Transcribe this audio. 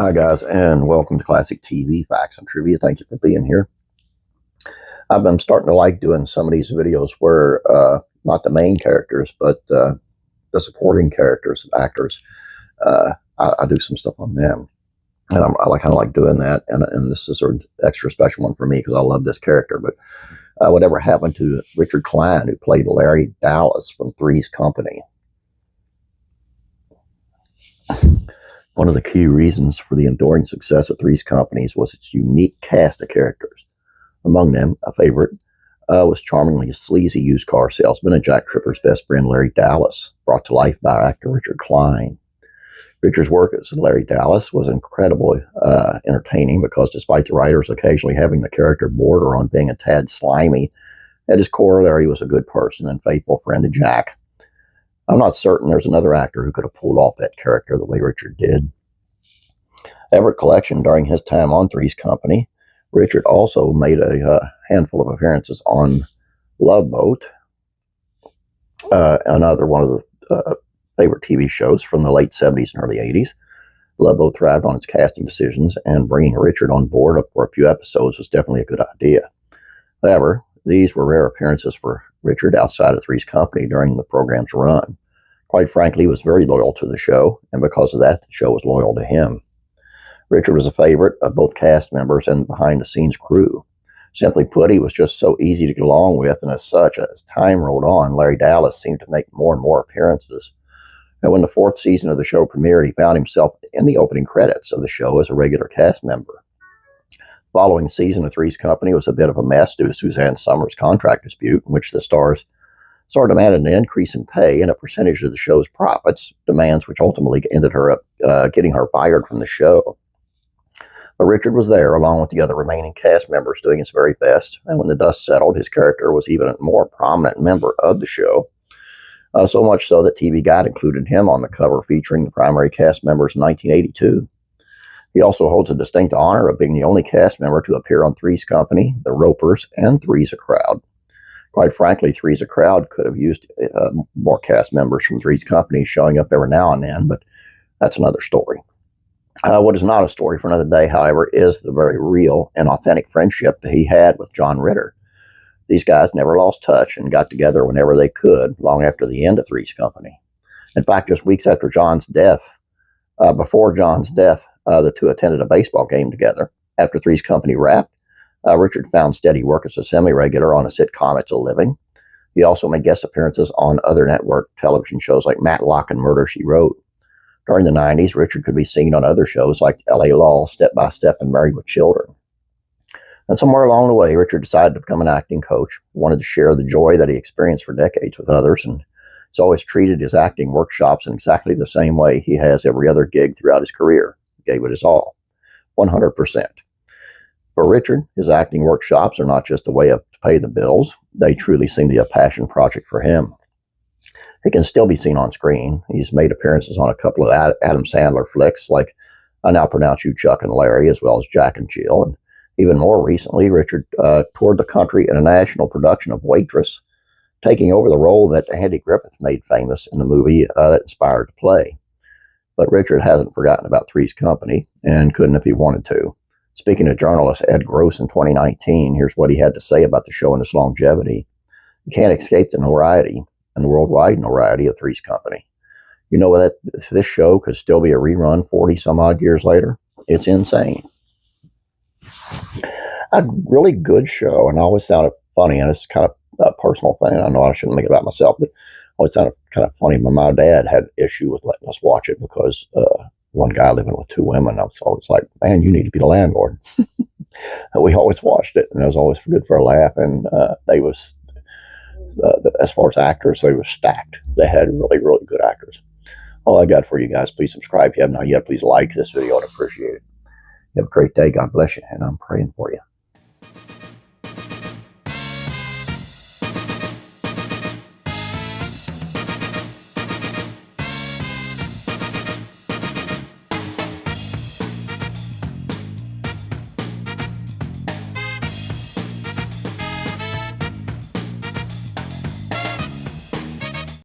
Hi, guys, and welcome to Classic TV Facts and Trivia. Thank you for being here. I've been starting to like doing some of these videos where not the main characters, but the supporting characters, actors. I do some stuff on them, and I kind of like doing that. And this is sort of an extra special one for me because I love this character. But whatever happened to Richard Kline, who played Larry Dallas from Three's Company? One of the key reasons for the enduring success of Three's Company was its unique cast of characters. Among them, a favorite was charmingly sleazy used car salesman and Jack Tripper's best friend, Larry Dallas, brought to life by actor Richard Kline. Richard's work as Larry Dallas was incredibly entertaining because despite the writers occasionally having the character border on being a tad slimy, at his core, Larry was a good person and faithful friend to Jack. I'm not certain there's another actor who could have pulled off that character the way Richard did. Everett Collection, during his time on Three's Company, Richard also made a handful of appearances on Love Boat, another one of the favorite TV shows from the late 70s and early 80s. Love Boat thrived on its casting decisions, and bringing Richard on board for a few episodes was definitely a good idea. However, these were rare appearances for Richard outside of Three's Company during the program's run. Quite frankly, he was very loyal to the show, and because of that, the show was loyal to him. Richard was a favorite of both cast members and the behind-the-scenes crew. Simply put, he was just so easy to get along with, and as such, as time rolled on, Larry Dallas seemed to make more and more appearances. And when the fourth season of the show premiered, he found himself in the opening credits of the show as a regular cast member. The following season of Three's Company was a bit of a mess due to Suzanne Summers' contract dispute, in which the stars demanded an increase in pay and a percentage of the show's profits, demands which ultimately ended her up getting her fired from the show. But Richard was there, along with the other remaining cast members, doing his very best, and when the dust settled, his character was even a more prominent member of the show, so much so that TV Guide included him on the cover featuring the primary cast members in 1982. He also holds a distinct honor of being the only cast member to appear on Three's Company, The Ropers, and Three's a Crowd. Quite frankly, Three's a Crowd could have used more cast members from Three's Company showing up every now and then, but that's another story. What is not a story for another day, however, is the very real and authentic friendship that he had with John Ritter. These guys never lost touch and got together whenever they could, long after the end of Three's Company. In fact, just weeks after John's death, before John's death, the two attended a baseball game together. After Three's Company wrapped, Richard found steady work as a semi-regular on a sitcom It's a Living. He also made guest appearances on other network television shows like Matlock and Murder, She Wrote. During the 90s, Richard could be seen on other shows like L.A. Law, Step by Step, and Married with Children. And somewhere along the way, Richard decided to become an acting coach, wanted to share the joy that he experienced for decades with others, and he's always treated his acting workshops in exactly the same way he has every other gig throughout his career. He gave it his all, 100%. For Richard, his acting workshops are not just a way to pay the bills. They truly seem to be a passion project for him. He can still be seen on screen. He's made appearances on a couple of Adam Sandler flicks, like I Now Pronounce You Chuck and Larry, as well as Jack and Jill. And even more recently, Richard toured the country in a national production of Waitress, taking over the role that Andy Griffith made famous in the movie that inspired the play. But Richard hasn't forgotten about Three's Company, and couldn't if he wanted to. Speaking to journalist Ed Gross in 2019, here's what he had to say about the show and its longevity. You can't escape the notoriety and the worldwide notoriety of Three's Company. You know that this show could still be a rerun 40 some odd years later? It's insane. A really good show, and I always found it funny, and it's kind of a personal thing. I know I shouldn't make it about myself, but I always found it kind of funny. My dad had an issue with letting us watch it because one guy living with two women, I was always like, man, you need to be the landlord. We always watched it, and it was always good for a laugh, and as far as actors, they were stacked. They had really, really good actors. All I got for you guys, please subscribe if you haven't not yet. Please like this video. I'd appreciate it. You have a great day. God bless you, and I'm praying for you.